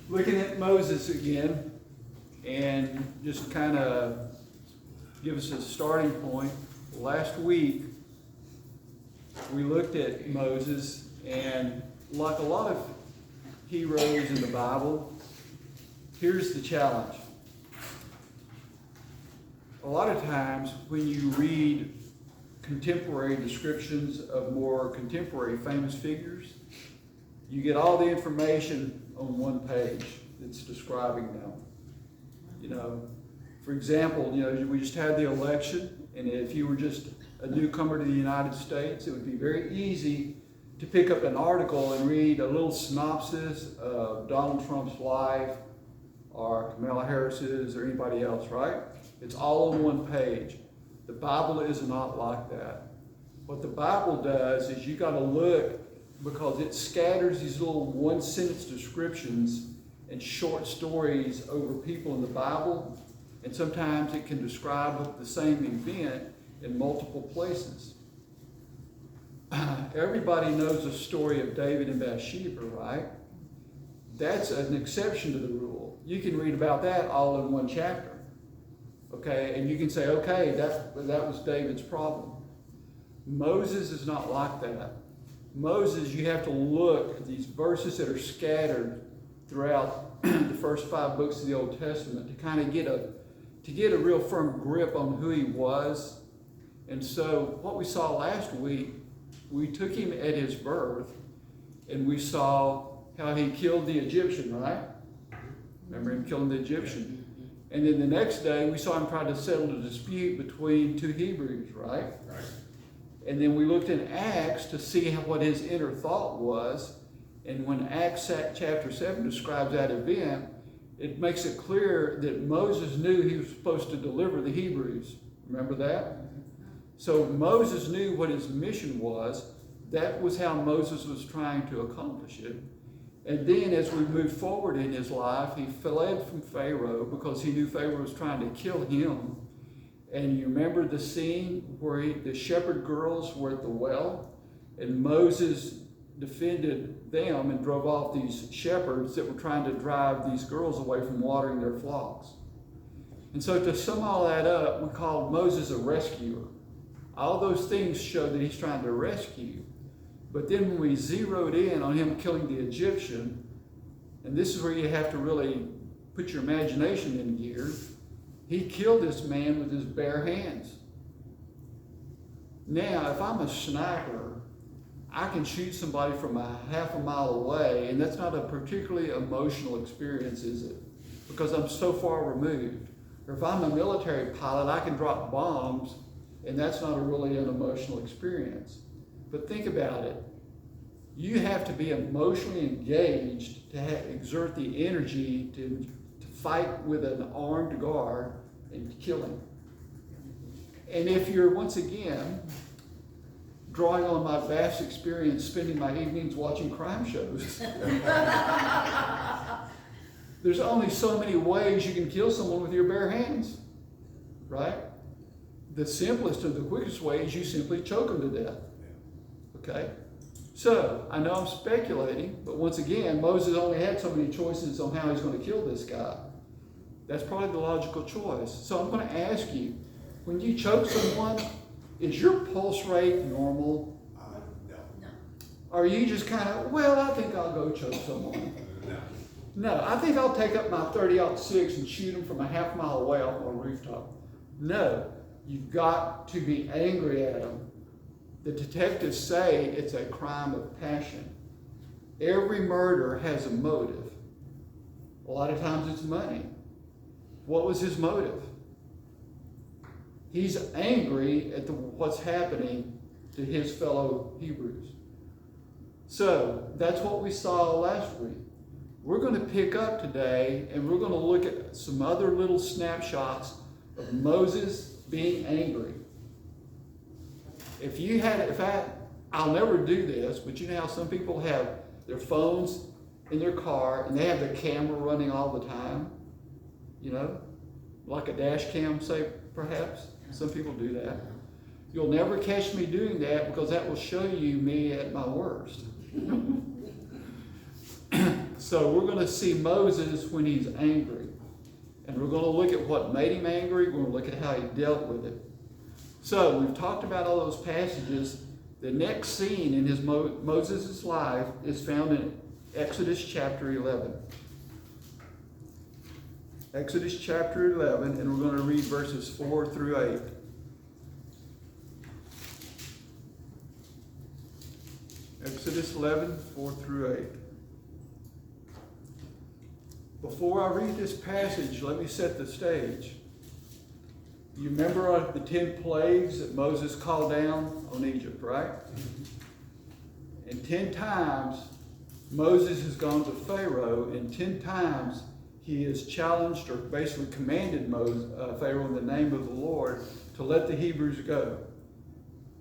Looking at Moses again, and just kind of give us a starting point. Last week, we looked at Moses, and like a lot of heroes in the Bible, here's the challenge. A lot of times when you read contemporary descriptions of more contemporary famous figures, you get all the information on one page that's describing them. You know, for example, we just had the election, and if you were just a newcomer to the United States, it would be very easy to pick up an article and read a little synopsis of Donald Trump's life or Kamala Harris's or anybody else, right? It's all on one page. The Bible is not like that. What the Bible does is you got to look, because it scatters these little one-sentence descriptions and short stories over people in the Bible, and sometimes it can describe the same event in multiple places. Everybody knows the story of David and Bathsheba, right? That's an exception to the rule. You can read about that all in one chapter. Okay, and you can say, okay, that was David's problem. Moses is not like that. Moses, you have to look at these verses that are scattered throughout the first 5 books of the Old Testament to kind of get a real firm grip on who he was. And so what we saw last week, we took him at his birth, and we saw how he killed the Egyptian, right? Remember him killing the Egyptian? And then the next day, we saw him try to settle a dispute between 2 Hebrews, right? Right. And then we looked in Acts to see what his inner thought was. And when Acts chapter 7 describes that event, it makes it clear that Moses knew he was supposed to deliver the Hebrews. Remember that? So Moses knew what his mission was. That was how Moses was trying to accomplish it. And then as we move forward in his life, he fled from Pharaoh because he knew Pharaoh was trying to kill him. And you remember the scene where the shepherd girls were at the well, and Moses defended them and drove off these shepherds that were trying to drive these girls away from watering their flocks. And so to sum all that up, we called Moses a rescuer. All those things show that he's trying to rescue. But then when we zeroed in on him killing the Egyptian, and this is where you have to really put your imagination in gear, he killed this man with his bare hands. Now, if I'm a sniper, I can shoot somebody from a half a mile away, and that's not a particularly emotional experience, is it? Because I'm so far removed. Or if I'm a military pilot, I can drop bombs, and that's not really an emotional experience. But think about it. You have to be emotionally engaged to exert the energy to fight with an armed guard and kill him. And if you're, once again, drawing on my vast experience spending my evenings watching crime shows, there's only so many ways you can kill someone with your bare hands, right? The simplest and the quickest way is you simply choke them to death. Okay? So, I know I'm speculating, but once again, Moses only had so many choices on how he's going to kill this guy. That's probably the logical choice. So I'm going to ask you, when you choke someone, is your pulse rate normal? No. Or are you just kind of, well, I think I'll go choke someone? No, I think I'll take up my .30-06 and shoot him from a half mile away off a rooftop. No, you've got to be angry at him. The detectives say it's a crime of passion. Every murder has a motive. A lot of times it's money. What was his motive? He's angry at what's happening to his fellow Hebrews. So that's what we saw last week. We're going to pick up today, and we're going to look at some other little snapshots of Moses being angry. I'll never do this, but you know how some people have their phones in their car and they have their camera running all the time? You know, like a dash cam, say, perhaps. Some people do that. You'll never catch me doing that because that will show you me at my worst. So we're going to see Moses when he's angry. And we're going to look at what made him angry. We're going to look at how he dealt with it. So we've talked about all those passages. The next scene in Moses' life is found in Exodus chapter 11. Exodus chapter 11, and we're going to read verses 4 through 8. Exodus 11, 4 through 8. Before I read this passage, let me set the stage. You remember the 10 plagues that Moses called down on Egypt, right? And 10 times Moses has gone to Pharaoh, and 10 times he has challenged or basically commanded Pharaoh in the name of the Lord to let the Hebrews go.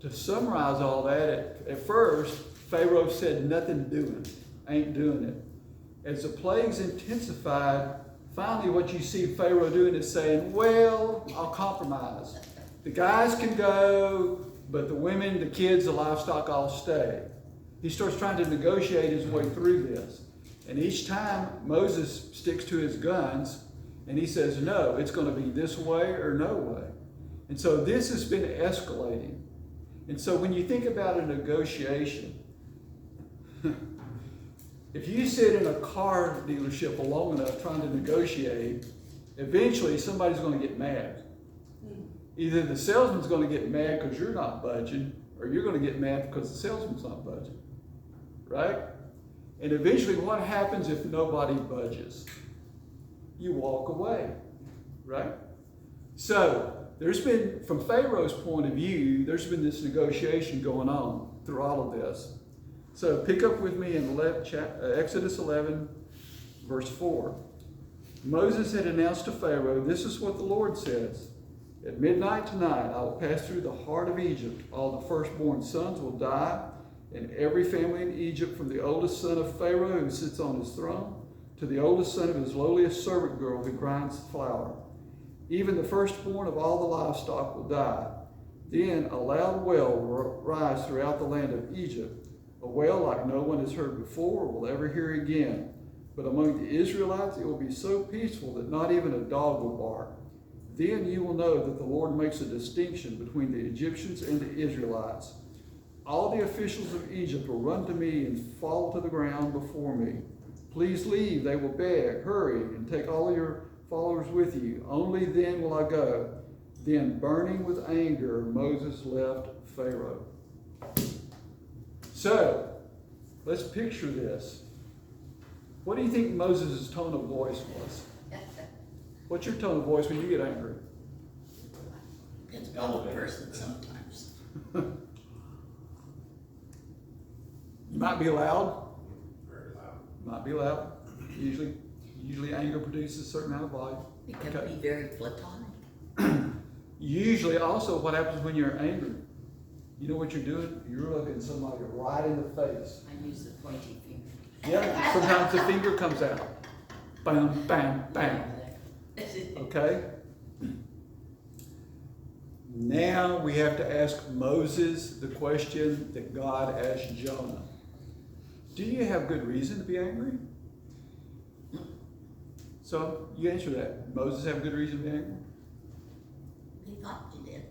To summarize all that, at first, Pharaoh said nothing doing, ain't doing it. As the plagues intensified, finally what you see Pharaoh doing is saying, well, I'll compromise. The guys can go, but the women, the kids, the livestock all stay. He starts trying to negotiate his way through this. And each time Moses sticks to his guns and he says, no, it's going to be this way or no way. And so this has been escalating. And so when you think about a negotiation, if you sit in a car dealership long enough trying to negotiate, eventually somebody's going to get mad. Either the salesman's going to get mad because you're not budging, or you're going to get mad because the salesman's not budging. Right? And eventually what happens if nobody budges? You walk away. Right? So there's been, from Pharaoh's point of view, there's been this negotiation going on through all of this. So pick up with me in Exodus 11, verse 4. Moses had announced to Pharaoh, this is what the Lord says. At midnight tonight, I will pass through the heart of Egypt. All the firstborn sons will die, and every family in Egypt, from the oldest son of Pharaoh who sits on his throne, to the oldest son of his lowliest servant girl who grinds flour. Even the firstborn of all the livestock will die. Then a loud wail will rise throughout the land of Egypt, a wail like no one has heard before or will ever hear again. But among the Israelites it will be so peaceful that not even a dog will bark. Then you will know that the Lord makes a distinction between the Egyptians and the Israelites. All the officials of Egypt will run to me and fall to the ground before me. Please leave, they will beg. Hurry and take all your followers with you. Only then will I go. Then, burning with anger, Moses left Pharaoh. So, let's picture this. What do you think Moses' tone of voice was? What's your tone of voice when you get angry? It's on the person sometimes. You might be loud. Very loud. Might be loud. Usually anger produces a certain amount of volume. It can be very platonic. Usually also what happens when you're angry, you know what you're doing? You're looking somebody right in the face. I use the pointy finger. Yeah, sometimes the finger comes out. Bam, bam, bam. Okay? Now we have to ask Moses the question that God asked Jonah. Do you have good reason to be angry? So you answer that. Moses have good reason to be angry? He thought he did.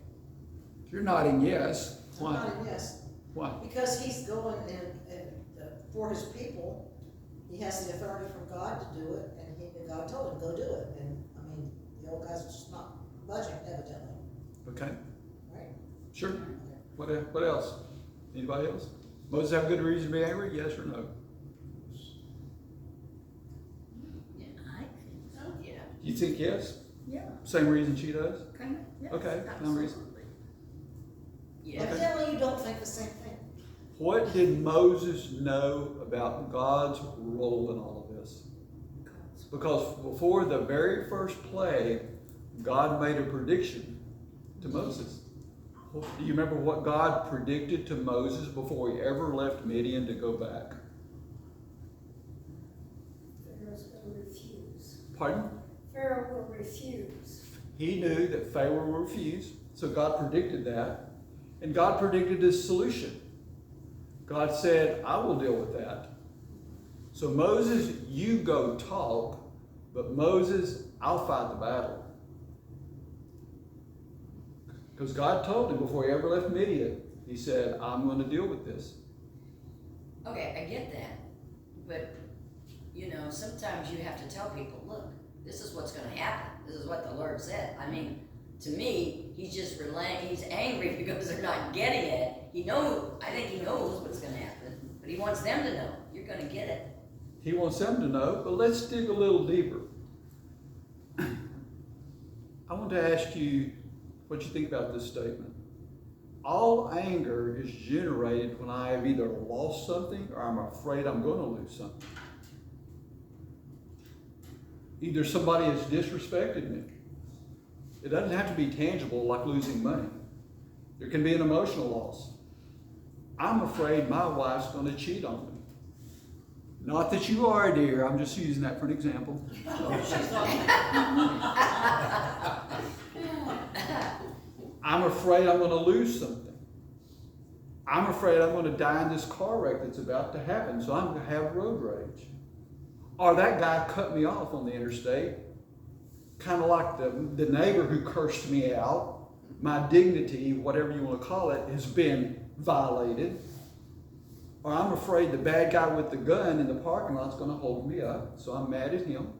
You're nodding yes. I'm Why? nodding yes. Why? Because he's going for his people. He has the authority from God to do it, and God told him, go do it. And I mean, the old guy's just not budging, evidently. Okay. Right? Sure. Okay. What else? Anybody else? Moses have good reason to be angry? Yes or no? Yeah, I think so, yeah. You think yes? Yeah, Same reason she does? kind of, yes. Okay, no reason. Absolutely. Yeah. Evidently, you don't think the same thing. What did Moses know about God's role in all of this? Because before the very first plague, God made a prediction to Moses. Do you remember what God predicted to Moses before he ever left Midian to go back? Pharaoh's going to refuse. Pardon? Pharaoh will refuse. He knew that Pharaoh would refuse, so God predicted that. And God predicted his solution. God said, I will deal with that. So Moses, you go talk, but Moses, I'll fight the battle. Because God told him before he ever left Midian, he said, I'm going to deal with this. Okay, I get that, but, you know, sometimes you have to tell people, look, this is what's gonna happen, this is what the Lord said. I mean, to me, he's just relaying, he's angry because they're not getting it. I think he knows what's gonna happen, but he wants them to know, you're gonna get it. He wants them to know, but let's dig a little deeper. I want to ask you what you think about this statement. All anger is generated when I have either lost something or I'm afraid I'm going to lose something. Either somebody has disrespected me. It doesn't have to be tangible like losing money. There can be an emotional loss. I'm afraid my wife's going to cheat on me. Not that you are, dear. I'm just using that for an example. I'm afraid I'm going to lose something. I'm afraid I'm going to die in this car wreck that's about to happen, so I'm going to have road rage. Or that guy cut me off on the interstate, kind of like the neighbor who cursed me out. My dignity, whatever you want to call it, has been violated. Or I'm afraid the bad guy with the gun in the parking lot is going to hold me up, so I'm mad at him.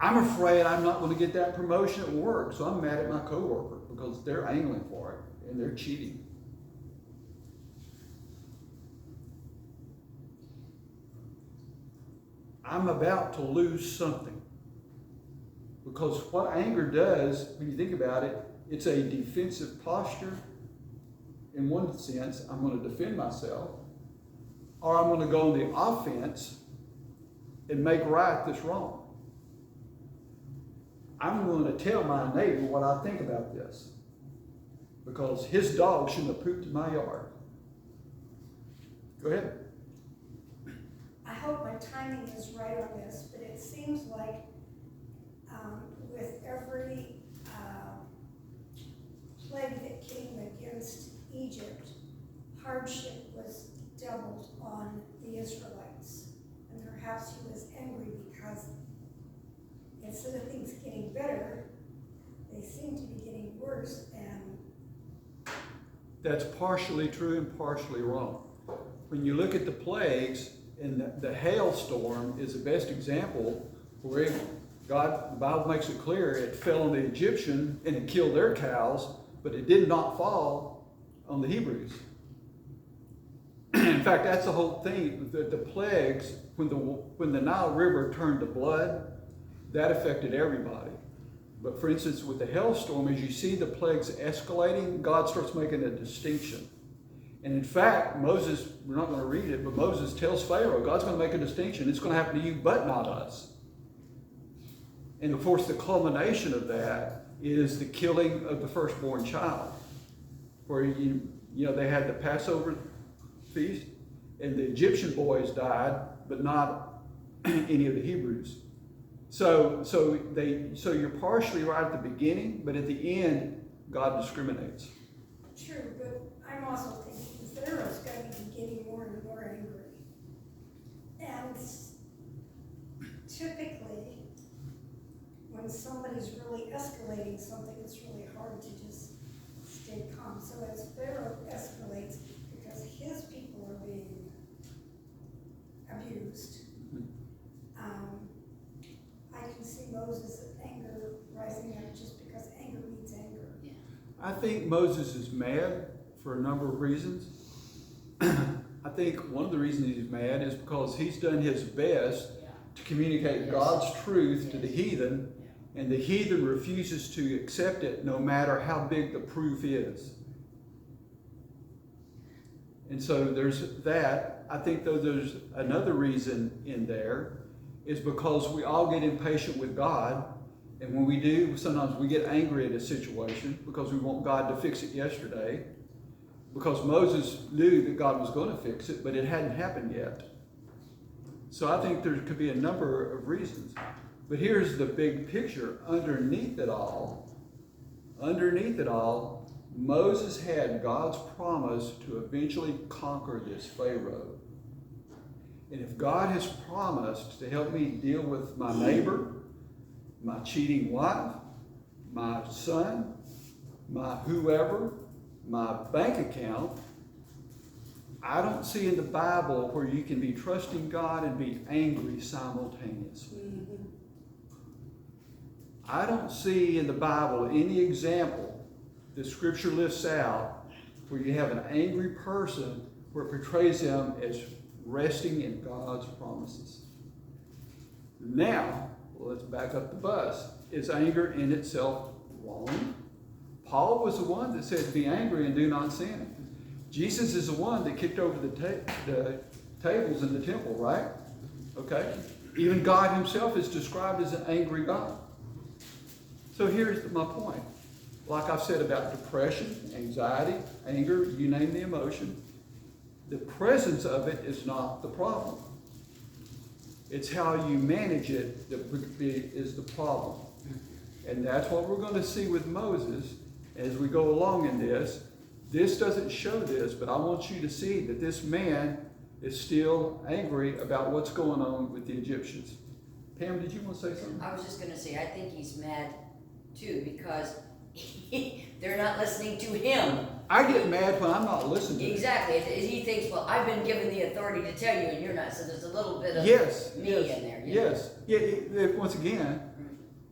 I'm afraid I'm not going to get that promotion at work, so I'm mad at my coworker because they're angling for it and they're cheating. I'm about to lose something. Because what anger does, when you think about it, it's a defensive posture. In one sense, I'm going to defend myself. Or I'm going to go on the offense and make right this wrong. I'm going to tell my neighbor what I think about this. Because his dog shouldn't have pooped in my yard. Go ahead. I hope my timing is right on this, but it seems like with every plague that came against Egypt, hardship was doubled on the Israelites. And perhaps he was angry because instead of things getting better, they seem to be getting worse. And That's partially true and partially wrong. When you look at the plagues, and the hailstorm is the best example where the Bible makes it clear it fell on the Egyptian and it killed their cows, but it did not fall on the Hebrews. In fact, that's the whole thing. The plagues, when the Nile River turned to blood, that affected everybody. But for instance, with the hailstorm, as you see the plagues escalating, God starts making a distinction. And in fact, Moses, we're not going to read it, but Moses tells Pharaoh, God's going to make a distinction. It's going to happen to you, but not us. And of course, the culmination of that is the killing of the firstborn child, where they had the Passover feast, and the Egyptian boys died, but not any of the Hebrews. So you're partially right at the beginning, but at the end, God discriminates. true, but I'm also thinking Pharaoh's going to be getting more and more angry. And typically, when somebody's really escalating something, it's really hard to just stay calm. So as Pharaoh escalates, because his people are being abused, I can see Moses' anger rising up just because anger means anger. Yeah. I think Moses is mad for a number of reasons. I think one of the reasons he's mad is because he's done his best to communicate God's truth to the heathen, and the heathen refuses to accept it no matter how big the proof is. And so there's that. I think though there's another reason in there is because we all get impatient with God, and when we do, sometimes we get angry at a situation because we want God to fix it yesterday, because Moses knew that God was going to fix it, but it hadn't happened yet. So I think there could be a number of reasons. But here's the big picture. Underneath it all, Moses had God's promise to eventually conquer this Pharaoh. And if God has promised to help me deal with my neighbor, my cheating wife, my son, my whoever, my bank account, I don't see in the Bible where you can be trusting God and be angry simultaneously. I don't see in the Bible any example that Scripture lists out where you have an angry person where it portrays them as resting in God's promises. Now, let's back up the bus. Is anger in itself wrong? Paul was the one that said, be angry and do not sin. Jesus is the one that kicked over the tables in the temple, right? Okay? Even God himself is described as an angry God. So here's my point. Like I've said about depression, anxiety, anger, you name the emotion, the presence of it is not the problem. It's how you manage it that is the problem. And that's what we're going to see with Moses as we go along in this. This doesn't show this, but I want you to see that this man is still angry about what's going on with the Egyptians. Pam, did you want to say something? I was just gonna say, I think he's mad too, because they're not listening to him. I get mad when I'm not listening. Exactly. He thinks, well, I've been given the authority to tell you, and you're not. So there's a little bit of me in there. You know? Yes. Yeah, once again,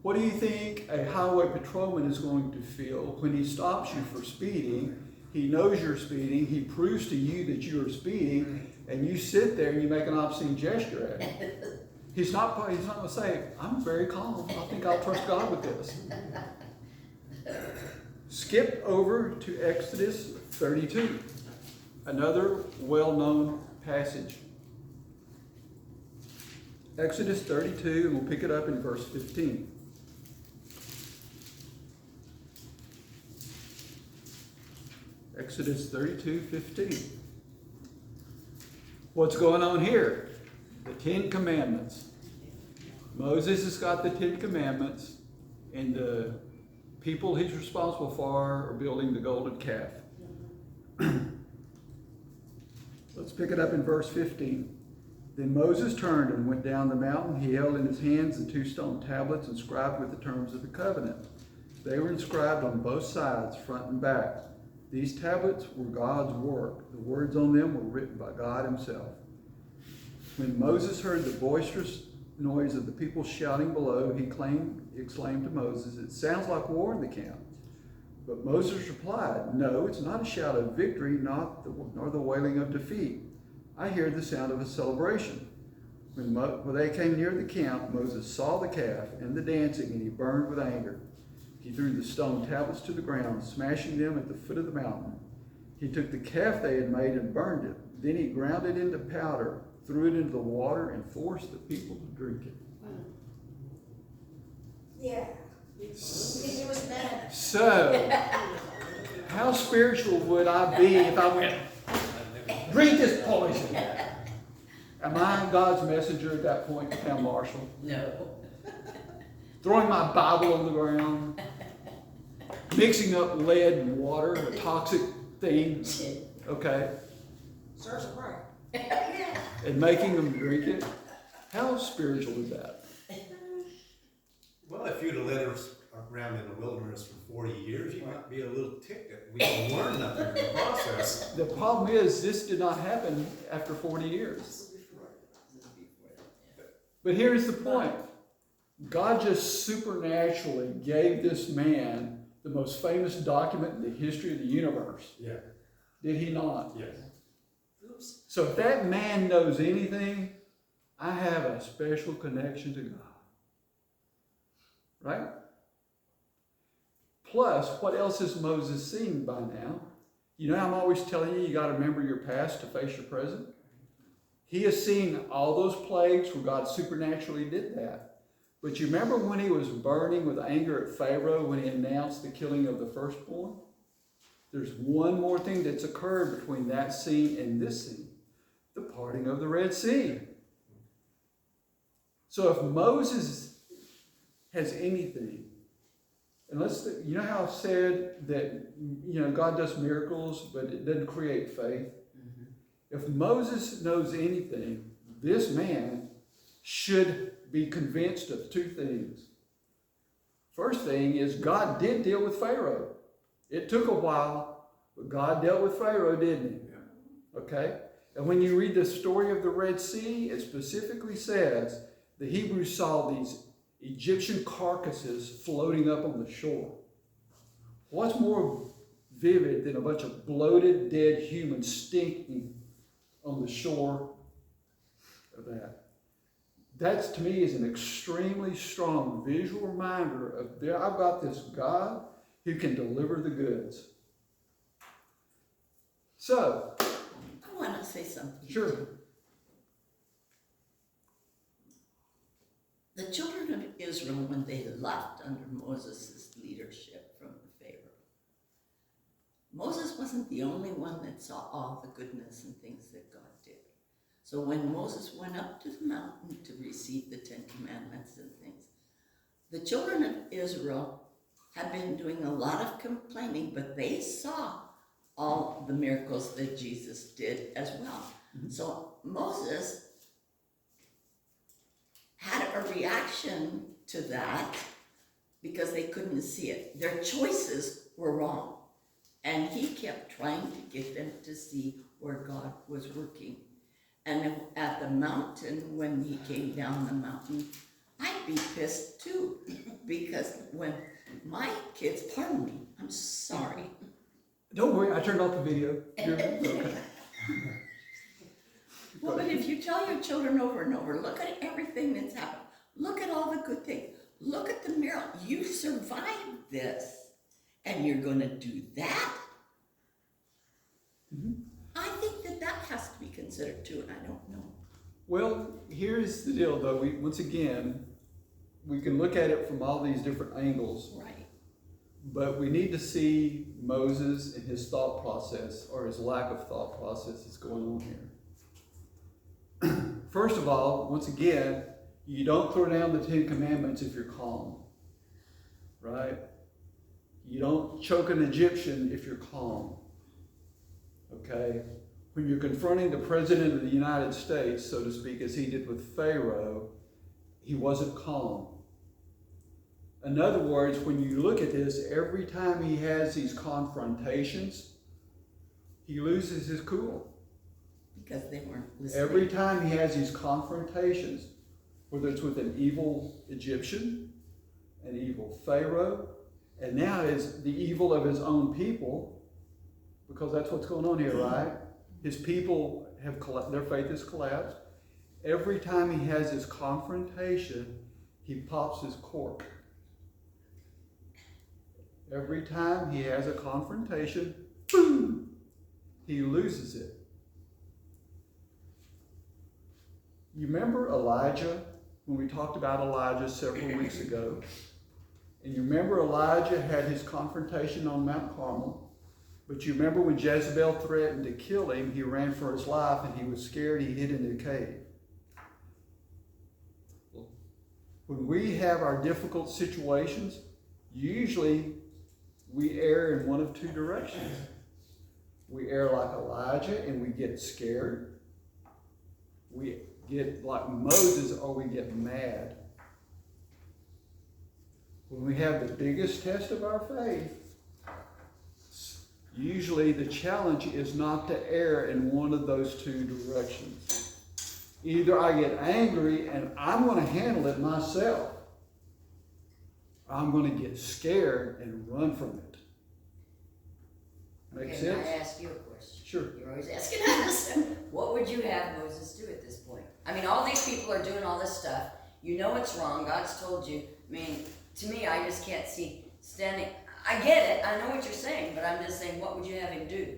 what do you think a highway patrolman is going to feel when he stops you for speeding? He knows you're speeding. He proves to you that you're speeding, and you sit there and you make an obscene gesture at him. He's not going to say, I'm very calm. I think I'll trust God with this. Skip over to Exodus 32, another well-known passage. Exodus 32, and we'll pick it up in verse 15. Exodus 32:15. What's going on here? The Ten Commandments. Moses has got the Ten Commandments, and the people he's responsible for are building the golden calf. Let's pick it up in verse 15. Then Moses turned and went down the mountain. He held in his hands the 2 stone tablets inscribed with the terms of the covenant. They were inscribed on both sides, front and back. These tablets were God's work. The words on them were written by God himself. When Moses heard the boisterous noise of the people shouting below, he exclaimed to Moses, "It sounds like war in the camp." But Moses replied, "No, it's not a shout of victory, nor the wailing of defeat. I hear the sound of a celebration." When they came near the camp, Moses saw the calf and the dancing, and he burned with anger. He threw the stone tablets to the ground, smashing them at the foot of the mountain. He took the calf they had made and burned it. Then he ground it into powder, threw it into the water, and forced the people to drink it. Yeah. He was mad. So, how spiritual would I be if I went, drink this poison? Am I God's messenger at that point to town marshal? No. Throwing my Bible on the ground, mixing up lead and water, a toxic thing, okay, Serves him right. and making them drink it? How spiritual is that? Well, if you'd have led us around in the wilderness for 40 years, you might be a little ticked that we don't learn nothing in the process. The problem is, this did not happen after 40 years. But here's the point. God just supernaturally gave this man the most famous document in the history of the universe. Yeah. Did he not? Yes. Oops. So if that man knows anything, I have a special connection to God. Right? Plus, what else has Moses seen by now? You know, I'm always telling you, you got to remember your past to face your present. He has seen all those plagues where God supernaturally did that. But you remember when he was burning with anger at Pharaoh when he announced the killing of the firstborn? There's one more thing that's occurred between that scene and this scene. The parting of the Red Sea. So if Moses has anything, and you know how I've said that, you know, God does miracles, but it doesn't create faith? If Moses knows anything, this man should be convinced of two things. First thing is God did deal with Pharaoh. It took a while, but God dealt with Pharaoh, didn't he? Yeah. Okay? And when you read the story of the Red Sea, it specifically says the Hebrews saw these Egyptian carcasses floating up on the shore. What's more vivid than a bunch of bloated, dead humans stinking on the shore of that? That, to me, is an extremely strong visual reminder of I've got this God who can deliver the goods. So, I want to say something. sure. The children of Israel, when they left under Moses' leadership from the Pharaoh, Moses wasn't the only one that saw all the goodness and things that God did. So when Moses went up to the mountain to receive the 10 Commandments and things, the children of Israel had been doing a lot of complaining, but they saw all the miracles that Jesus did as well. Mm-hmm. So Moses had a reaction to that because they couldn't see it. Their choices were wrong. And he kept trying to get them to see where God was working. And at the mountain, when he came down the mountain, I'd be pissed too. Because when my kids, pardon me, I'm sorry. Don't worry, I turned off the video. Okay. Well, but if you tell your children over and over, look at everything that's happened. Look at all the good things. Look at the miracle. You survived this. And you're going to do that? Mm-hmm. I think that that has to be considered too, and I don't know. Well, here's the deal, though. Once again, we can look at it from all these different angles, Right. but we need to see Moses and his thought process, or his lack of thought process, that's going on here. First of all, once again, you don't throw down the 10 Commandments if you're calm, right? You don't choke an Egyptian if you're calm, okay? When you're confronting the President of the United States, so to speak, as he did with Pharaoh, he wasn't calm. In other words, when you look at this, every time he has these confrontations, he loses his cool. Because they weren't listening. Every time he has these confrontations, whether it's with an evil Egyptian, an evil Pharaoh, and now is the evil of his own people, because that's what's going on here, right? His people have their faith has collapsed. Every time he has this confrontation, he pops his cork. Every time he has a confrontation, boom, he loses it. You remember Elijah, when we talked about Elijah several weeks ago? And you remember Elijah had his confrontation on Mount Carmel. But you remember when Jezebel threatened to kill him, he ran for his life and he was scared, he hid in a cave. When we have our difficult situations, usually we err in one of two directions. We err like Elijah and we get scared. We get like Moses or we get mad. When we have the biggest test of our faith, usually the challenge is not to err in one of those two directions. Either I get angry and I'm going to handle it myself, or I'm going to get scared and run from it. Make Okay, sense? I ask you a question. Sure. You're always asking us. What would you have Moses do at this point? I mean, all these people are doing all this stuff. You know it's wrong. God's told you. I mean, to me, I just can't see standing. I get it. I know what you're saying, but I'm just saying, what would you have him do?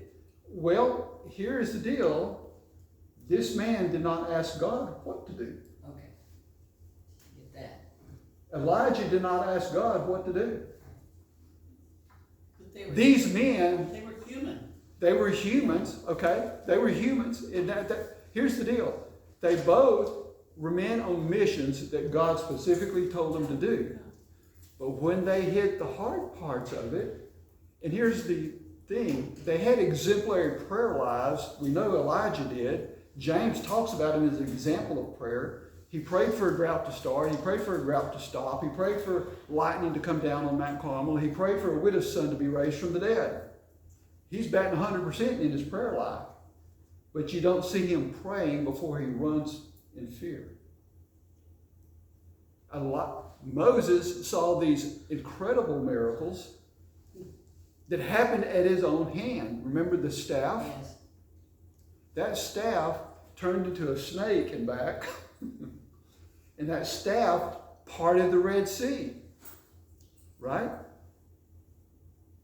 Well, here's the deal. This man did not ask God what to do. Okay. Get that. Elijah did not ask God what to do. But they were, These men, they were human. they were humans, okay? They were humans. And here's the deal. They both were men on missions that God specifically told them to do. But when they hit the hard parts of it, and here's the thing, they had exemplary prayer lives. We know Elijah did. James talks about him as an example of prayer. He prayed for a drought to start. He prayed for a drought to stop. He prayed for lightning to come down on Mount Carmel. He prayed for a widow's son to be raised from the dead. He's batting 100% in his prayer life. But you don't see him praying before he runs in fear. Moses saw these incredible miracles that happened at his own hand. Remember the staff? Yes. That staff turned into a snake and back. And that staff parted the Red Sea. Right?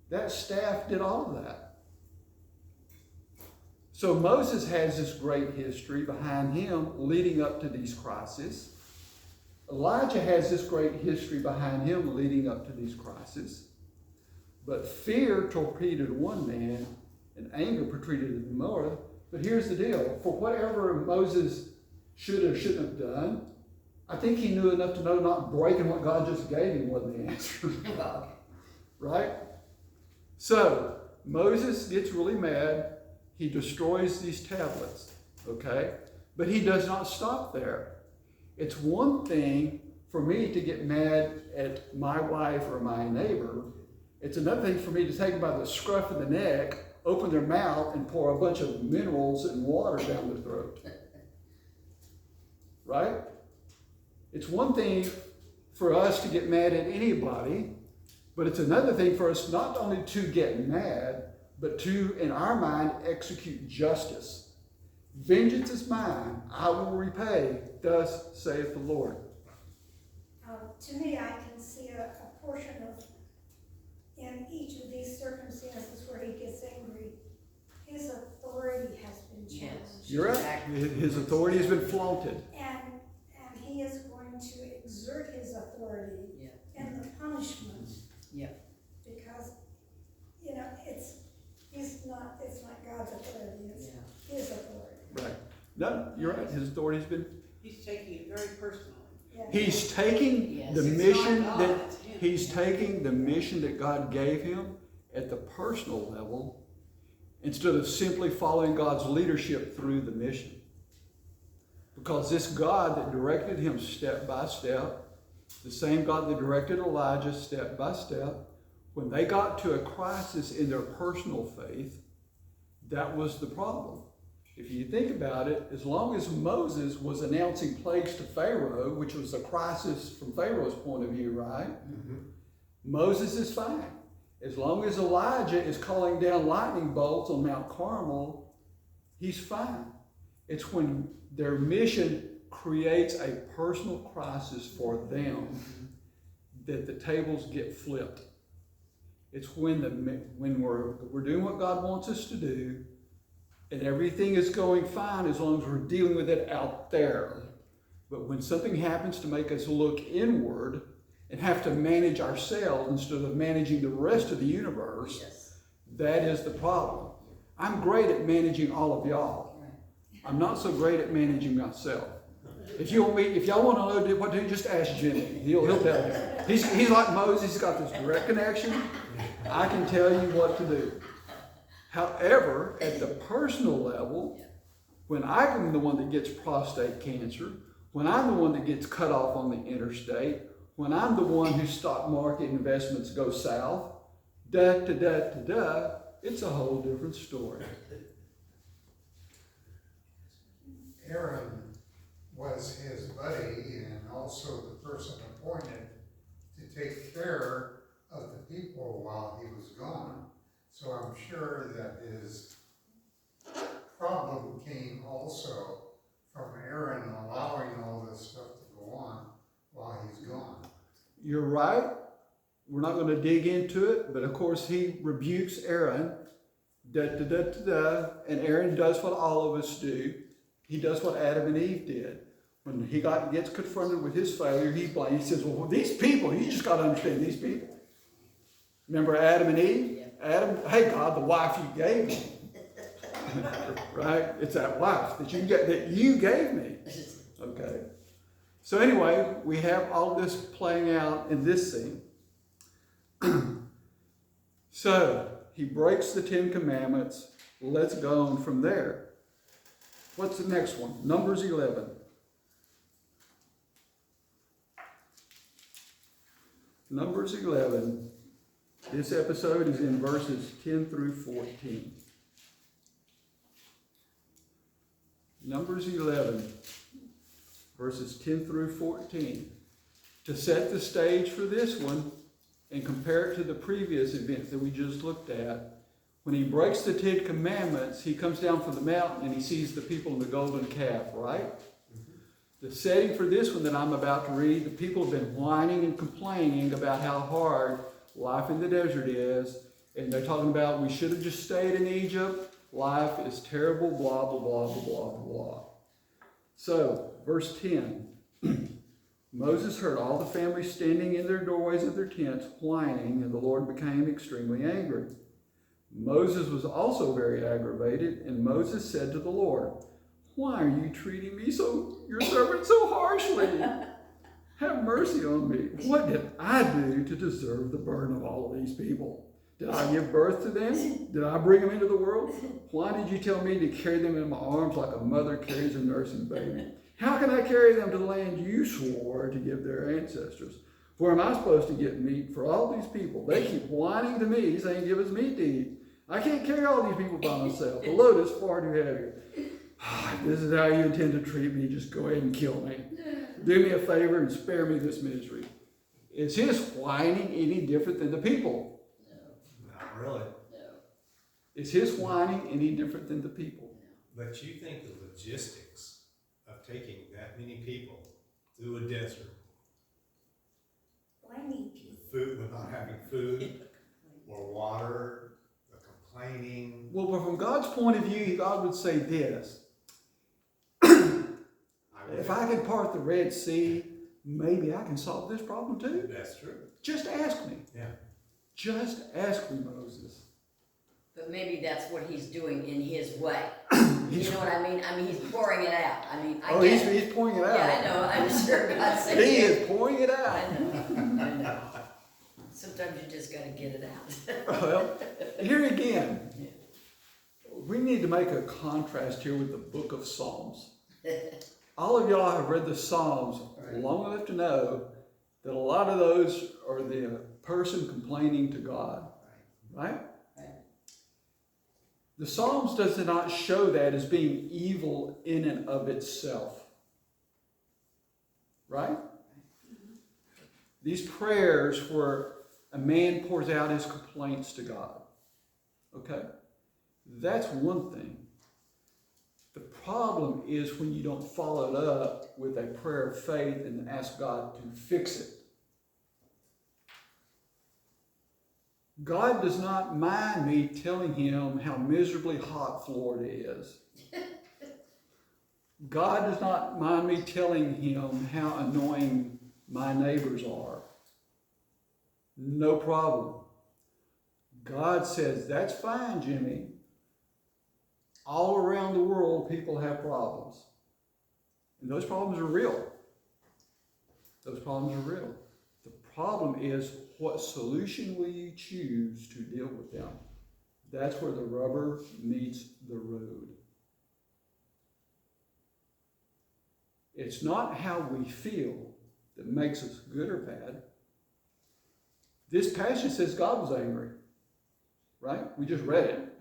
That staff did all of that. So Moses has this great history behind him leading up to these crises. Elijah has this great history behind him leading up to these crises. But fear torpedoed one man and anger torpedoed another. But here's the deal. For whatever Moses should or shouldn't have done, I think he knew enough to know not breaking what God just gave him wasn't the answer. Well, okay. Right? So, Moses gets really mad. He destroys these tablets. Okay? But he does not stop there. It's one thing for me to get mad at my wife or my neighbor. It's another thing for me to take them by the scruff of the neck, open their mouth, and pour a bunch of minerals and water down their throat. Right? It's one thing for us to get mad at anybody, but it's another thing for us not only to get mad, but to, in our mind, execute justice. Vengeance is mine, I will repay, thus saith the Lord. To me, I can see a portion of, in each of these circumstances where he gets angry, his authority has been challenged. Yes. You're right. Exactly. His authority has been flaunted. And he is going to exert his authority Yeah. in the punishment. Yeah. Because, it's not God's authority, it's Yeah. his authority. Right. No, you're right. His authority has been. He's taking it very personally. Yeah. He's taking Yes. the It's mission not God, that it's him. he's taking the mission that God gave him at the personal level instead of simply following God's leadership through the mission. Because this God that directed him step by step, the same God that directed Elijah step by step, when they got to a crisis in their personal faith, that was the problem. If you think about it, as long as Moses was announcing plagues to Pharaoh, which was a crisis from Pharaoh's point of view, right? Mm-hmm. Moses is fine. As long as Elijah is calling down lightning bolts on Mount Carmel, he's fine. It's when their mission creates a personal crisis for them that the tables get flipped. It's when we're doing what God wants us to do, and everything is going fine as long as we're dealing with it out there. But when something happens to make us look inward and have to manage ourselves instead of managing the rest of the universe, Yes. that is the problem. I'm great at managing all of y'all. Right. I'm not so great at managing myself. If y'all want to know what to do, just ask Jimmy. He'll tell you. He's like Moses. He's got this direct connection. I can tell you what to do. However, at the personal level, when I'm the one that gets prostate cancer, when I'm the one that gets cut off on the interstate, when I'm the one whose stock market investments go south, it's a whole different story. Aaron was his buddy and also the person appointed to take care of the people while he was gone. So I'm sure that his problem came also from Aaron allowing all this stuff to go on while he's gone. You're right. We're not going to dig into it, but of course he rebukes Aaron. And Aaron does what all of us do. He does what Adam and Eve did. When he gets confronted with his failure, he says, well, these people, you just got to understand these people. Remember Adam and Eve? Yeah. Adam, hey God, the wife you gave me. Right? It's that wife that you gave me. Okay. So anyway, we have all this playing out in this scene. So he breaks the 10 Commandments. Let's go on from there. What's the next one? Numbers 11. Numbers 11. This episode is in verses 10 through 14. Numbers 11, verses 10 through 14. To set the stage for this one and compare it to the previous event that we just looked at, when he breaks the 10 Commandments, he comes down from the mountain and he sees the people in the golden calf, right? The setting for this one that I'm about to read, the people have been whining and complaining about how hard life in the desert is, and they're talking about we should have just stayed in Egypt. Life is terrible, blah, blah, blah, blah, blah, blah. So, verse 10. Moses heard all the families standing in their doorways of their tents whining, and the Lord became extremely angry. Moses was also very aggravated, and Moses said to the Lord, "Why are you treating me your servant so harshly? Have mercy on me. What did I do to deserve the burden of all of these people? Did I give birth to them? Did I bring them into the world? Why did you tell me to carry them in my arms like a mother carries a nursing baby? How can I carry them to the land you swore to give their ancestors? Where am I supposed to get meat for all these people? They keep whining to me, saying, 'Give us meat to eat.' I can't carry all these people by myself. The load is far too heavy. If this is how you intend to treat me, just go ahead and kill me. Do me a favor and spare me this misery." Is his whining any different than the people? Not really. Is his whining any different than the people? But you think the logistics of taking that many people through a desert, I need people. food, with not having food or water, the complaining. Well, but from God's point of view, God would say this. If I can part the Red Sea, maybe I can solve this problem too. That's true. Just ask me. Yeah. Just ask me, Moses. But maybe that's what he's doing in his way. He's- You know what I mean? I mean, he's pouring it out. I mean, I Oh, get it. he's pouring it out. Yeah, I know. I'm sure God said He it. is pouring it I out. know. I know. Sometimes you just gotta get it out. Well, here again, we need to make a contrast here with the book of Psalms. All of y'all have read the Psalms long enough to know that a lot of those are the person complaining to God, right? The Psalms does not show that as being evil in and of itself, right? These prayers where a man pours out his complaints to God, okay? That's one thing. The problem is when you don't follow it up with a prayer of faith and ask God to fix it. God does not mind me telling him how miserably hot Florida is. God does not mind me telling him how annoying my neighbors are. No problem. God says, "That's fine, Jimmy. All around the world, people have problems. And those problems are real. Those problems are real. The problem is, what solution will you choose to deal with them? That's where the rubber meets the road. It's not how we feel that makes us good or bad. This passage says God was angry, right? We just read it.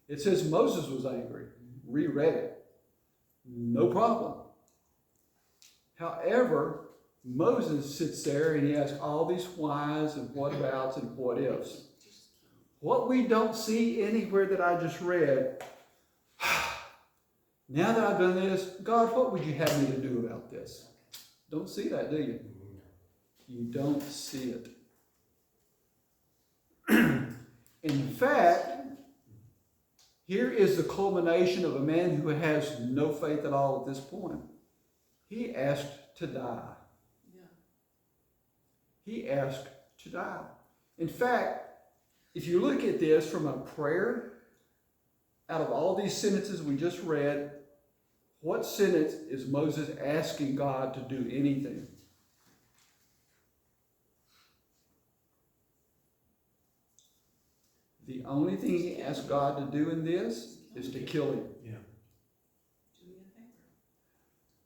It says Moses was angry. Reread it. No problem. However, Moses sits there and he asks all these whys and what abouts and what ifs. What we don't see anywhere that I just read, now that I've done this, God, what would you have me to do about this? Don't see that, do you? You don't see it. In fact, here is the culmination of a man who has no faith at all at this point. He asked to die. He asked to die. In fact, if you look at this from a prayer, out of all these sentences we just read, what sentence is Moses asking God to do anything? The only thing he asked God to do in this is to kill him. Yeah.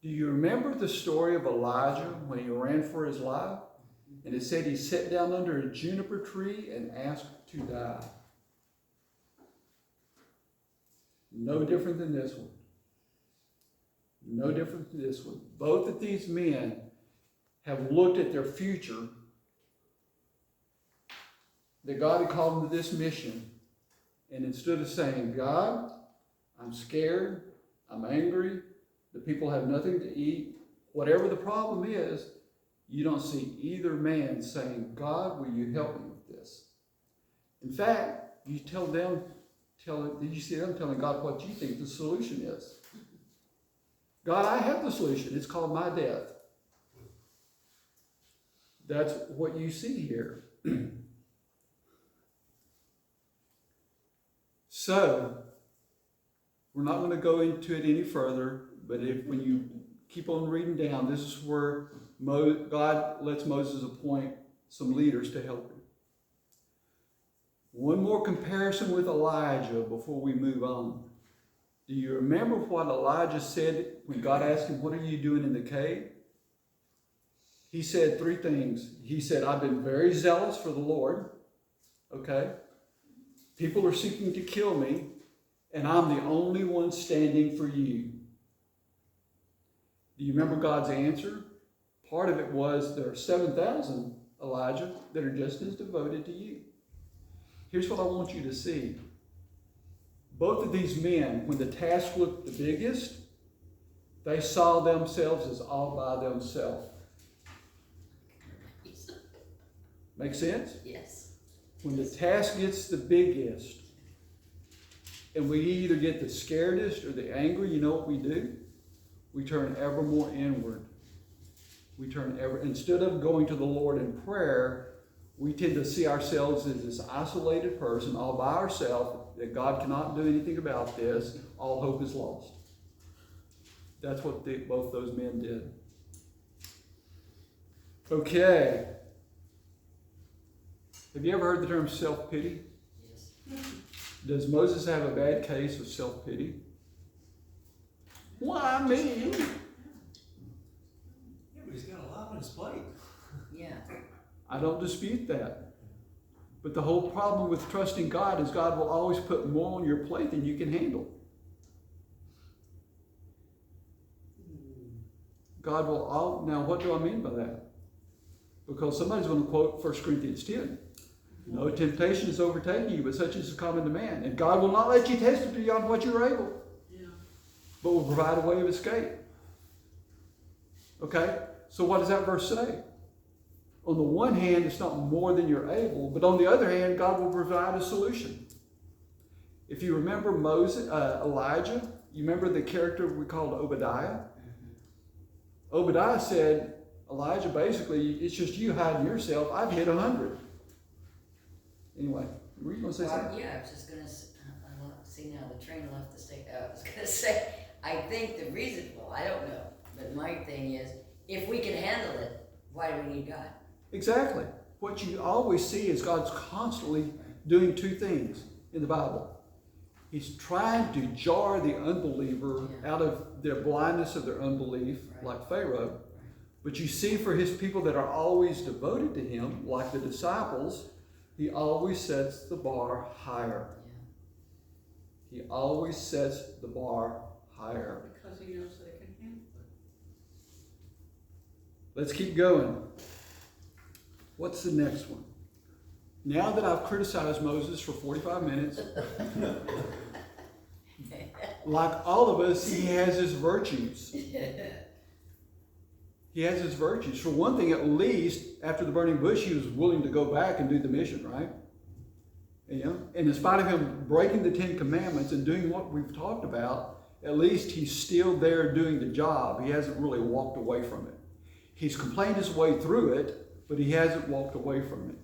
Do you remember the story of Elijah when he ran for his life? And it said he sat down under a juniper tree and asked to die. No different than this one. No different than this one. Both of these men have looked at their future, that God had called them to this mission, and instead of saying, God, I'm scared, I'm angry, the people have nothing to eat, whatever the problem is, you don't see either man saying, God, will you help me with this? In fact, you you see them telling God what you think the solution is. God, I have the solution. It's called my death. That's what you see here. So, we're not going to go into it any further, but when you keep on reading down, this is where God lets Moses appoint some leaders to help him. One more comparison with Elijah before we move on. Do you remember what Elijah said when God asked him, what are you doing in the cave? He said 3 things. He said, I've been very zealous for the Lord. Okay? People are seeking to kill me, and I'm the only one standing for you. Do you remember God's answer? Part of it was there are 7,000, Elijah, that are just as devoted to you. Here's what I want you to see. Both of these men, when the task looked the biggest, they saw themselves as all by themselves. Make sense? Yes. When the task gets the biggest, and we either get the scaredest or the angry, you know what we do? We turn ever more inward. Instead of going to the Lord in prayer, we tend to see ourselves as this isolated person all by ourselves, that God cannot do anything about this, all hope is lost. That's what both those men did. Okay. Have you ever heard the term self-pity? Yes. Does Moses have a bad case of self-pity? Why me? Yeah, but he's got a lot on his plate. Yeah. I don't dispute that. But the whole problem with trusting God is God will always put more on your plate than you can handle. God will now what do I mean by that? Because somebody's going to quote 1 Corinthians 10. No temptation is overtaking you, but such is common to man. And God will not let you test it beyond what you're able, but will provide a way of escape. Okay? So what does that verse say? On the one hand, it's not more than you're able, but on the other hand, God will provide a solution. If you remember Elijah, you remember the character we called Obadiah? Obadiah said, Elijah, basically, it's just you hiding yourself. I've hit 100. Anyway, were you going to say something? Yeah, I was just going to see now the train left the station. I was going to say, I think the reason, well, I don't know, but my thing is, if we can handle it, why do we need God? Exactly. What you always see is God's constantly doing 2 things in the Bible. He's trying to jar the unbeliever out of their blindness of their unbelief, like Pharaoh. But you see for his people that are always devoted to him, like the disciples, he always sets the bar higher. He always sets the bar higher. Because he knows they can handle it. Let's keep going. What's the next one? Now that I've criticized Moses for 45 minutes, like all of us, he has his virtues. He has his virtues. For one thing, at least, after the burning bush, he was willing to go back and do the mission, right? And in spite of him breaking the 10 Commandments and doing what we've talked about, at least he's still there doing the job. He hasn't really walked away from it. He's complained his way through it, but he hasn't walked away from it.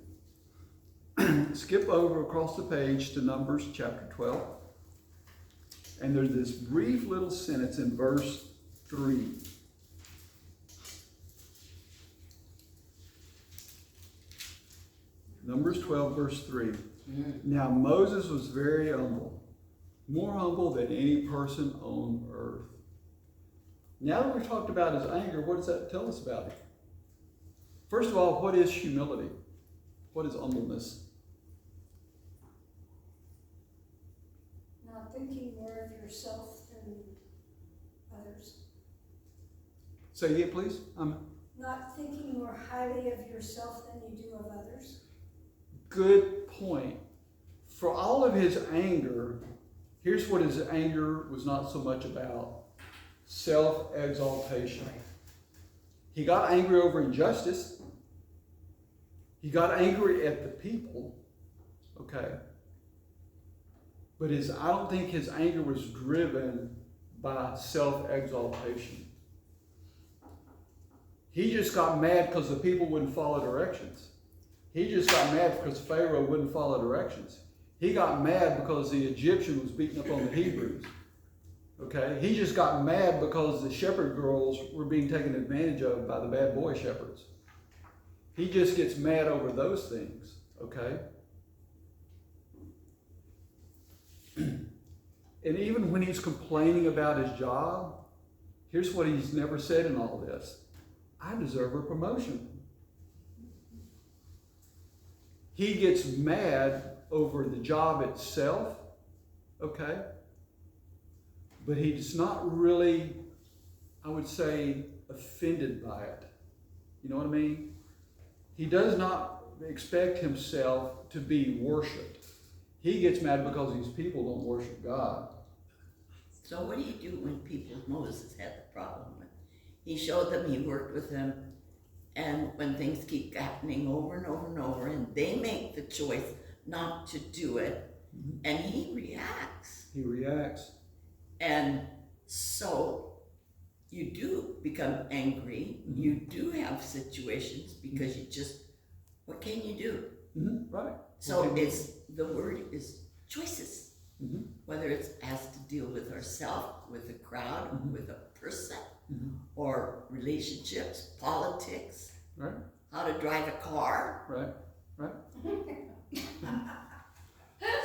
Skip over across the page to Numbers chapter 12. And there's this brief little sentence in verse 3. Numbers 12, verse 3. Now Moses was very humble, more humble than any person on earth. Now that we've talked about his anger, what does that tell us about him? First of all, what is humility? What is humbleness? Not thinking more of yourself than others. Say it, please. Not thinking more highly of yourself than you do of others. Good point. For all of his anger, here's what his anger was not so much about: self-exaltation. He got angry over injustice. He got angry at the people. Okay. But I don't think his anger was driven by self-exaltation. He just got mad because the people wouldn't follow directions. He just got mad because Pharaoh wouldn't follow directions. He got mad because the Egyptian was beating up on the Hebrews. Okay? He just got mad because the shepherd girls were being taken advantage of by the bad boy shepherds. He just gets mad over those things. Okay? And even when he's complaining about his job, here's what he's never said in all this: I deserve a promotion. He gets mad over the job itself, okay? But he's not really, I would say, offended by it. You know what I mean? He does not expect himself to be worshipped. He gets mad because these people don't worship God. So what do you do when people Moses had the problem with? He showed them, he worked with them, and when things keep happening over and over and over, and they make the choice not to do it, and he reacts. He reacts. And so you do become angry. You do have situations because you just, what can you do? Right. So the word is choices. Whether it has to deal with ourselves, with a crowd, with a person, or relationships, politics, Right. how to drive a car. Right.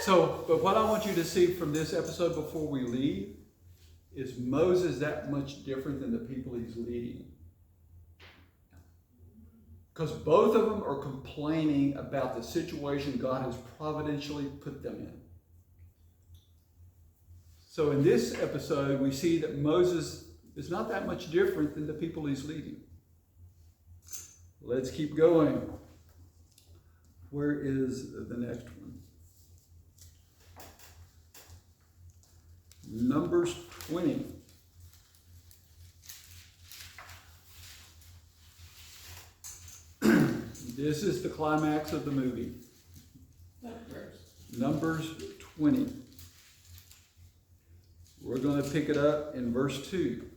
So, but what I want you to see from this episode before we leave is Moses that much different than the people he's leading. Because both of them are complaining about the situation God has providentially put them in. So in this episode, we see that Moses is not that much different than the people he's leading. Let's keep going. Where is the next one? Numbers 20. This is the climax of the movie. Numbers 20. We're going to pick it up in verse 2.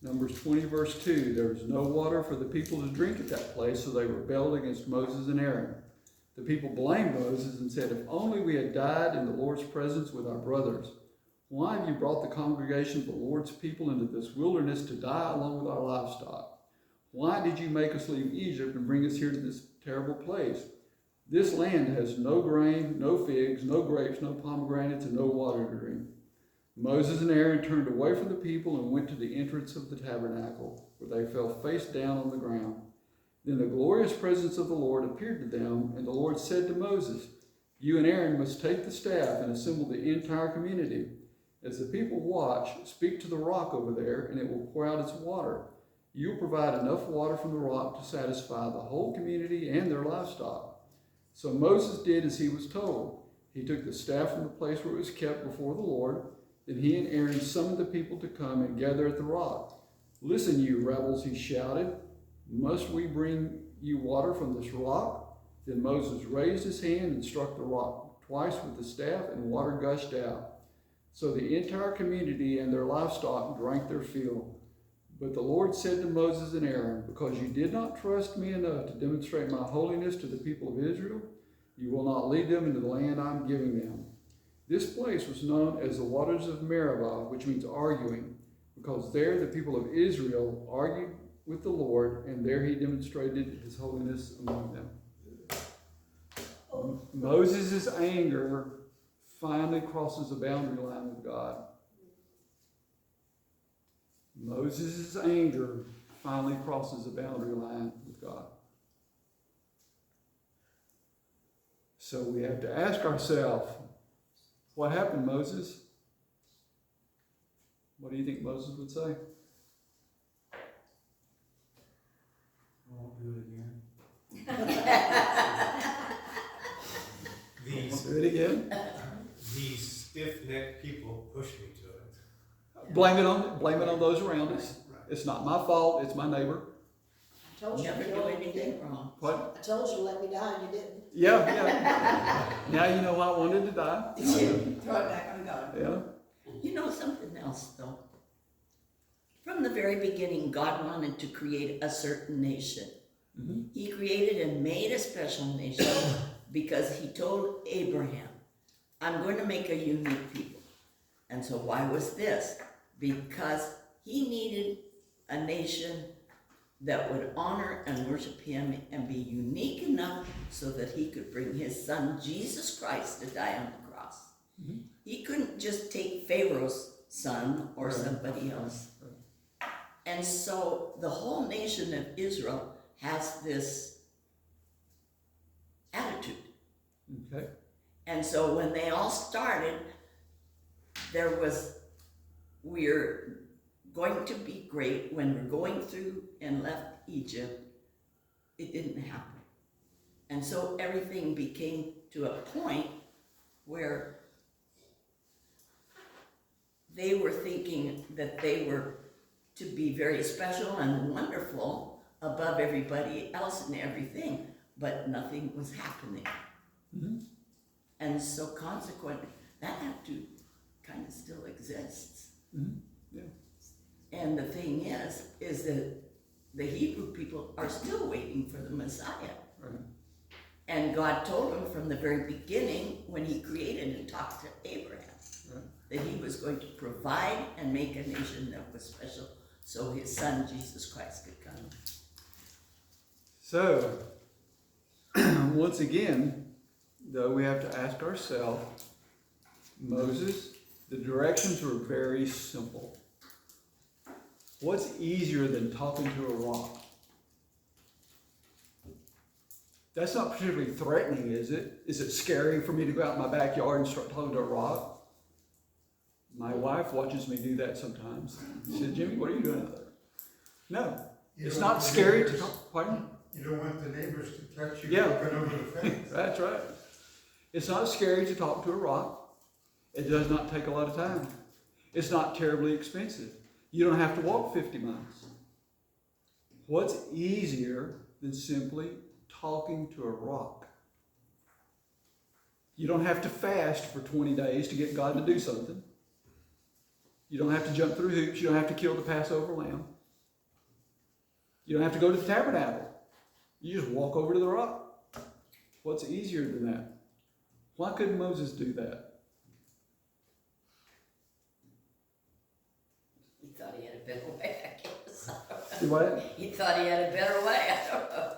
Numbers 20, verse 2. There was no water for the people to drink at that place, so they rebelled against Moses and Aaron. The people blamed Moses and said, "If only we had died in the Lord's presence with our brothers. Why have you brought the congregation of the Lord's people into this wilderness to die along with our livestock? Why did you make us leave Egypt and bring us here to this terrible place? This land has no grain, no figs, no grapes, no pomegranates, and no water to drink." Moses and Aaron turned away from the people and went to the entrance of the tabernacle, where they fell face down on the ground. Then the glorious presence of the Lord appeared to them, and the Lord said to Moses, "You and Aaron must take the staff and assemble the entire community. As the people watch, speak to the rock over there, and it will pour out its water. You will provide enough water from the rock to satisfy the whole community and their livestock." So Moses did as he was told. He took the staff from the place where it was kept before the Lord. Then he and Aaron summoned the people to come and gather at the rock. "Listen, you rebels," he shouted. "Must we bring you water from this rock?" Then Moses raised his hand and struck the rock twice with the staff, and water gushed out. So the entire community and their livestock drank their fill. But the Lord said to Moses and Aaron, "Because you did not trust me enough to demonstrate my holiness to the people of Israel, you will not lead them into the land I am giving them." This place was known as the waters of Meribah, which means arguing, because there the people of Israel argued with the Lord, and there he demonstrated his holiness among them. Moses' anger finally crosses the boundary line with God. Moses' anger finally crosses the boundary line with God. So we have to ask ourselves, what happened, Moses? What do you think Moses would say? I won't do it again. These, Do it again. these stiff-necked people push me to it. Blame it on those around us. Right. It's not my fault, it's my neighbor. I told you, Never to do let me anything die. wrong. What? I told you to let me die, and you didn't. Yeah. Now you know why I wanted to die. Throw it back on God. Yeah. You know something else, though? From the very beginning, God wanted to create a certain nation. Mhm. He created and made a special nation because he told Abraham, I'm going to make a unique people. And so why was this? Because he needed a nation that would honor and worship him and be unique enough so that he could bring his son, Jesus Christ, to die on the cross. Mhm. He couldn't just take Pharaoh's son or Right. somebody else. And so the whole nation of Israel has this attitude. Okay. And so when they all started, there was, we're going to be great. When we're going through and left Egypt, it didn't happen. And so everything became to a point where they were thinking that they were to be very special and wonderful above everybody else and everything, but nothing was happening. Mhm. And so consequently, that attitude kind of still exists. Mhm. Yeah. And the thing is that the Hebrew people are still waiting for the Messiah. Right. And God told them from the very beginning when he created and talked to Abraham Right. that he was going to provide and make a nation that was special so his son Jesus Christ could come. So, once again, though, we have to ask ourselves, Moses, the directions were very simple. What's easier than talking to a rock? That's not particularly threatening, is it? Is it scary for me to go out in my backyard and start talking to a rock? My wife watches me do that sometimes. She said, Jimmy, what are you doing out there? No, You it's don't not want the scary to neighbors- talk. Pardon? You don't want the neighbors to catch you Yeah. looking over the fence. That's right. It's not scary to talk to a rock. It does not take a lot of time. It's not terribly expensive. You don't have to walk 50 miles. What's easier than simply talking to a rock? You don't have to fast for 20 days to get God to do something. You don't have to jump through hoops. You don't have to kill the Passover lamb. You don't have to go to the tabernacle. You just walk over to the rock. What's easier than that? Why couldn't Moses do that? He thought he had a better way, I guess. Do what? He thought he had a better way, I don't know.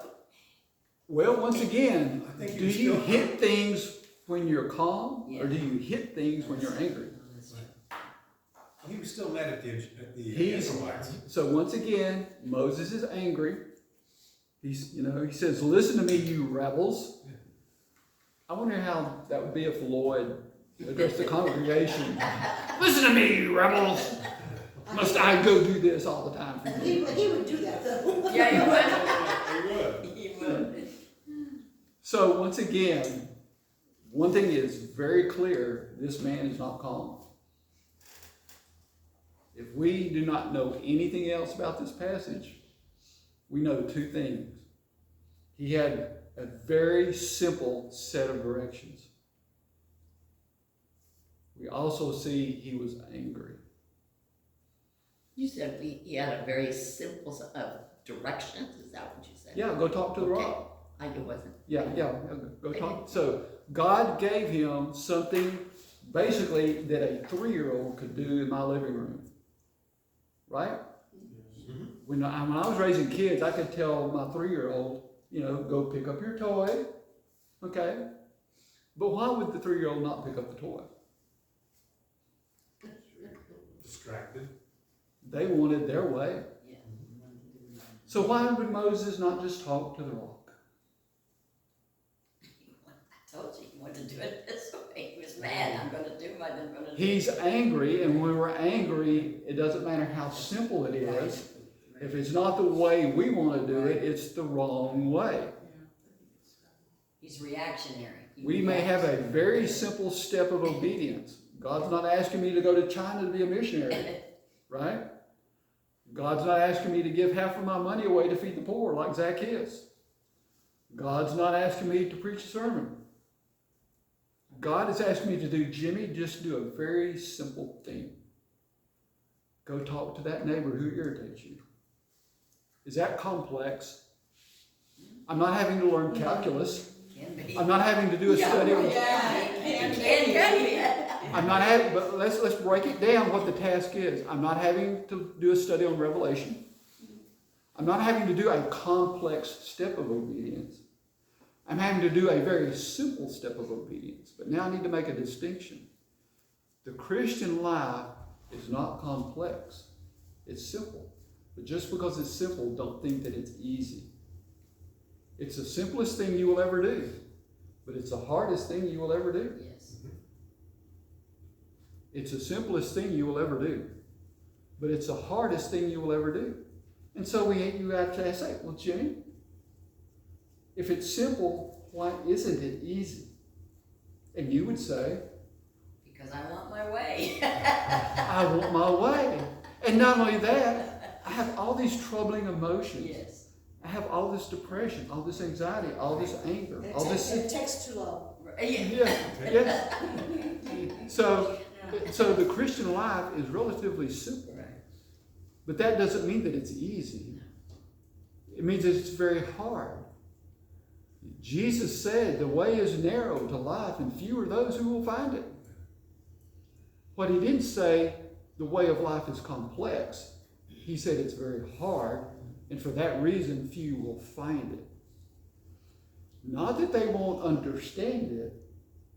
Well, once again, I think do you you still- hit things when you're calm, Yeah. or do you hit things when you're angry? He was still mad at the He's- Israelites. So once again, Moses is angry. He says, "Listen to me, you rebels." I wonder how that would be if Lloyd addressed the congregation. Listen to me, you rebels. Must I go do this all the time for And you? he would do that though. Yeah, he would. He would. He would. So once again, one thing is very clear: this man is not calm. If we do not know anything else about this passage, we know two things. He had a very simple set of directions. We also see he was angry. You said he had a very simple set of directions, is that what you said? Yeah, go talk to the Okay. rock. I wasn't. Yeah, go talk. So God gave him something basically that a 3-year-old could do in my living room. Right? Mhm. When I was raising kids, I could tell my 3-year-old, go pick up your toy. Okay? But why would the 3-year-old not pick up the toy? Distracted. They wanted their way. Yeah. So why would Moses not just talk to the rock? I told you he wanted to do it this way. He was mad. I'm gonna do what I'm gonna do. He's angry, and when we're angry, it doesn't matter how simple it is. If it's not the way we want to do it, it's the wrong way. He's reactionary. He We may have a reacts. very simple step of obedience. God's not asking me to go to China to be a missionary, right? God's not asking me to give half of my money away to feed the poor like Zacchaeus. God's not asking me to preach a sermon. God is asking me to do, Jimmy, just do a very simple thing. Go talk to that neighbor who irritates you. Is that complex? I'm not having to learn calculus. Can be. I'm not having to do a study on I'm not having, but let's break it down what the task is. I'm not having to do a study on Revelation. I'm not having to do a complex step of obedience. I'm having to do a very simple step of obedience. But now I need to make a distinction. The Christian life is not complex. It's simple. But just because it's simple, don't think that it's easy. It's the simplest thing you will ever do, but it's the hardest thing you will ever do. Yes. It's the simplest thing you will ever do, but it's the hardest thing you will ever do. And so you have to say, well, Jimmy, if it's simple, why isn't it easy? And you would say, Because I want my way. I want my way. And not only that, I have all these troubling emotions. Yes. I have all this depression, all this anxiety, all this anger, all this. It takes too long. Yeah, yes. So the Christian life is relatively simple. Right. But that doesn't mean that it's easy. It means that it's very hard. Jesus said the way is narrow to life and few are those who will find it. What he didn't say, the way of life is complex. He said it's very hard, and for that reason, few will find it. Not that they won't understand it,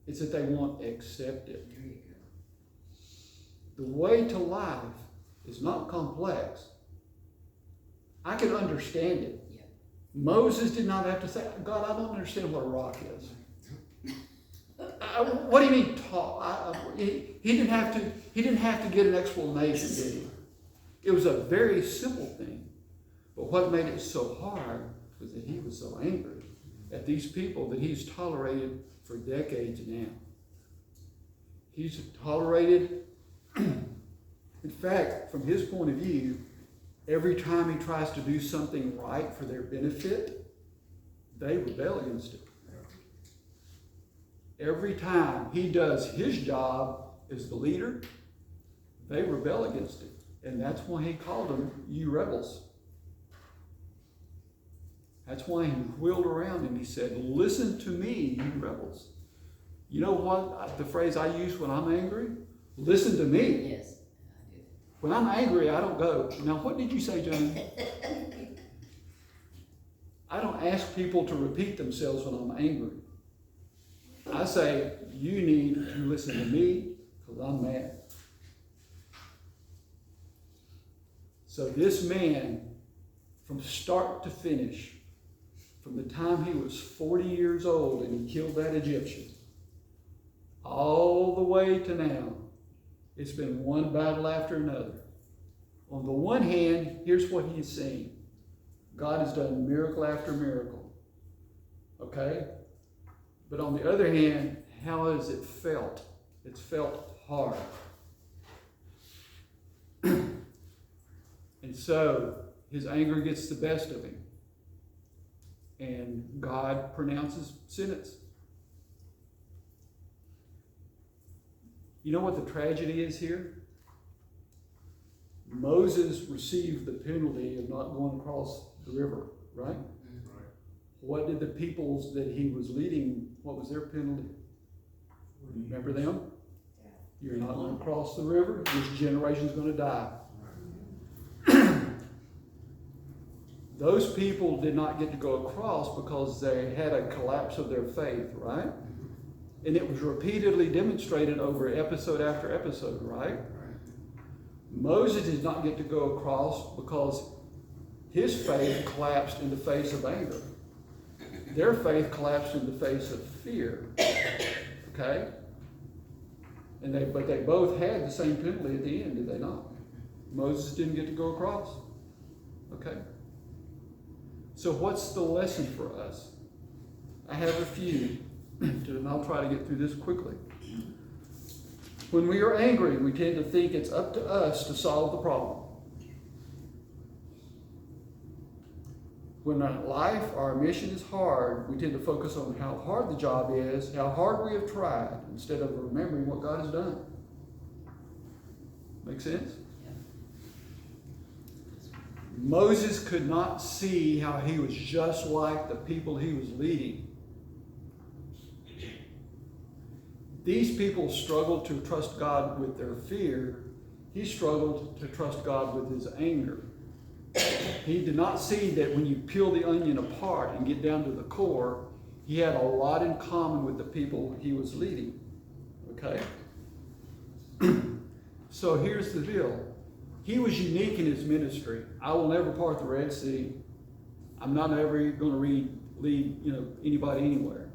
it's that they won't accept it. There you go. The way to life is not complex. I can understand it. Yeah. Moses did not have to say, God, I don't understand what a rock is. What do you mean talk? He didn't have to get an explanation, did he? It was a very simple thing. But what made it so hard was that he was so angry at these people that he's tolerated for decades now. He's tolerated, in fact, from his point of view, every time he tries to do something right for their benefit, they rebel against it. Every time he does his job as the leader, they rebel against it. And that's why he called them, you rebels. That's why he wheeled around and he said, listen to me, you rebels. You know what the phrase I use when I'm angry? Listen to me. Yes, I do. When I'm angry, I don't go, now what did you say, John? I don't ask people to repeat themselves when I'm angry. I say, you need to listen to me because I'm mad. So this man, from start to finish, from the time he was 40 years old and he killed that Egyptian, all the way to now, it's been one battle after another. On the one hand, here's what he's seen. God has done miracle after miracle. Okay? But on the other hand, how has it felt? It's felt hard. And so his anger gets the best of him. And God pronounces sentence. You know what the tragedy is here? Moses received the penalty of not going across the river, right? Right. What did the peoples that he was leading, what was their penalty? Remember them? You're not going to cross the river. This generation's going to die. Those people did not get to go across because they had a collapse of their faith, right? And it was repeatedly demonstrated over episode after episode, right? Moses did not get to go across because his faith collapsed in the face of anger. Their faith collapsed in the face of fear. Okay? But they both had the same penalty at the end, did they not? Moses didn't get to go across. Okay? So what's the lesson for us? I have a few, and I'll try to get through this quickly. When we are angry, we tend to think it's up to us to solve the problem. When our life, our mission is hard, we tend to focus on how hard the job is, how hard we have tried, instead of remembering what God has done. Make sense? Moses could not see how he was just like the people he was leading. These people struggled to trust God with their fear. He struggled to trust God with his anger. He did not see that when you peel the onion apart and get down to the core, he had a lot in common with the people he was leading. Okay? So here's the deal. He was unique in his ministry. I will never part the Red Sea. I'm not ever going to lead anybody anywhere.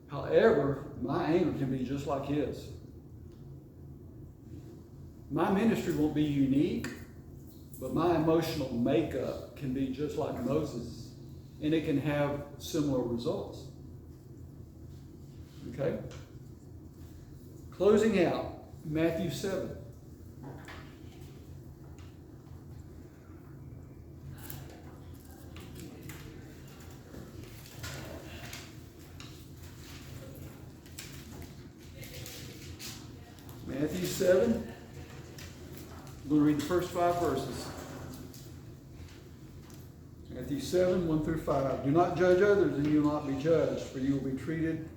However, my anger can be just like his. My ministry won't be unique, but my emotional makeup can be just like Moses, and it can have similar results. Okay? Closing out, Matthew 7. Matthew 7, I'm going to read the first 5 verses. Matthew 7, 1 through 5. Do not judge others, and you will not be judged, for you will be treated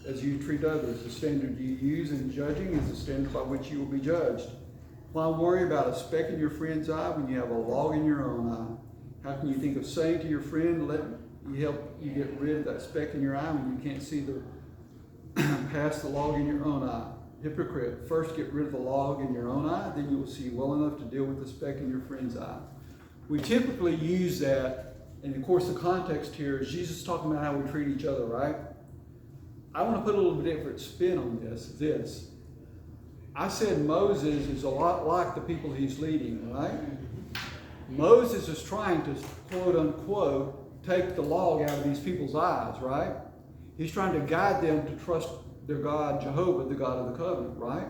as you treat others. The standard you use in judging is the standard by which you will be judged. Why worry about a speck in your friend's eye when you have a log in your own eye? How can you think of saying to your friend, let me help you get rid of that speck in your eye when you can't see past the log in your own eye? Hypocrite, first get rid of the log in your own eye, then you will see well enough to deal with the speck in your friend's eye. We typically use that, and of course the context here is Jesus talking about how we treat each other, right? I want to put a little bit different spin on this. I said Moses is a lot like the people he's leading, right? Moses is trying to, quote unquote, take the log out of these people's eyes, right? He's trying to guide them to trust their God, Jehovah, the God of the covenant, right?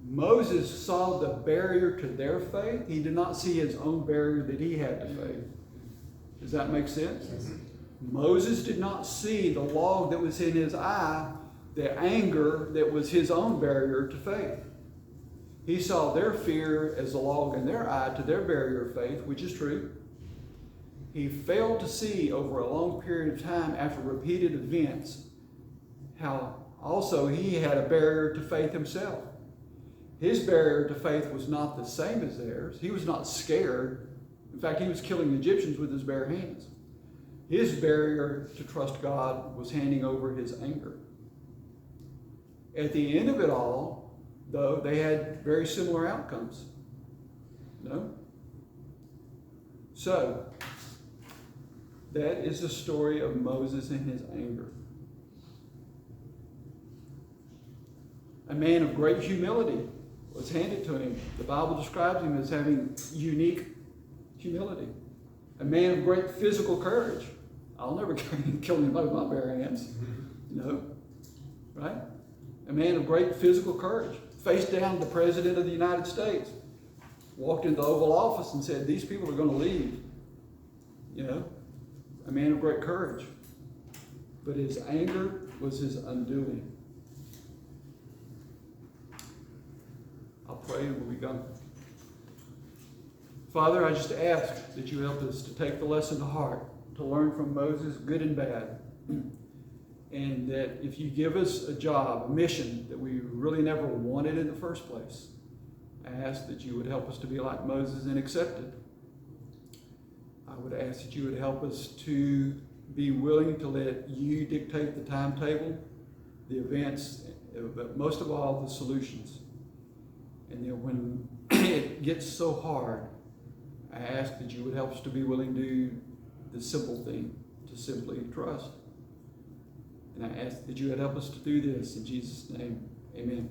Moses saw the barrier to their faith. He did not see his own barrier that he had to faith. Does that make sense? Moses did not see the log that was in his eye, the anger that was his own barrier to faith. He saw their fear as the log in their eye to their barrier of faith, which is true. He failed to see over a long period of time after repeated events how also he had a barrier to faith himself. His barrier to faith was not the same as theirs. He was not scared. In fact, he was killing Egyptians with his bare hands. His barrier to trust God was handing over his anger. At the end of it all, though, they had very similar outcomes. No? So, that is the story of Moses and his anger. A man of great humility was handed to him. The Bible describes him as having unique humility. A man of great physical courage. I'll never kill anybody with my bare hands. No. Right? A man of great physical courage. Faced down the President of the United States. Walked into the Oval Office and said, these people are going to leave. A man of great courage. But his anger was his undoing. I'll pray and we'll be done. Father, I just ask that you help us to take the lesson to heart, to learn from Moses, good and bad. And that if you give us a job, a mission that we really never wanted in the first place, I ask that you would help us to be like Moses and accept it. I would ask that you would help us to be willing to let you dictate the timetable the events, but most of all, the solutions. And then when it gets so hard, I ask that you would help us to be willing to do the simple thing, to simply trust. And I ask that you would help us to do this in Jesus' name. Amen.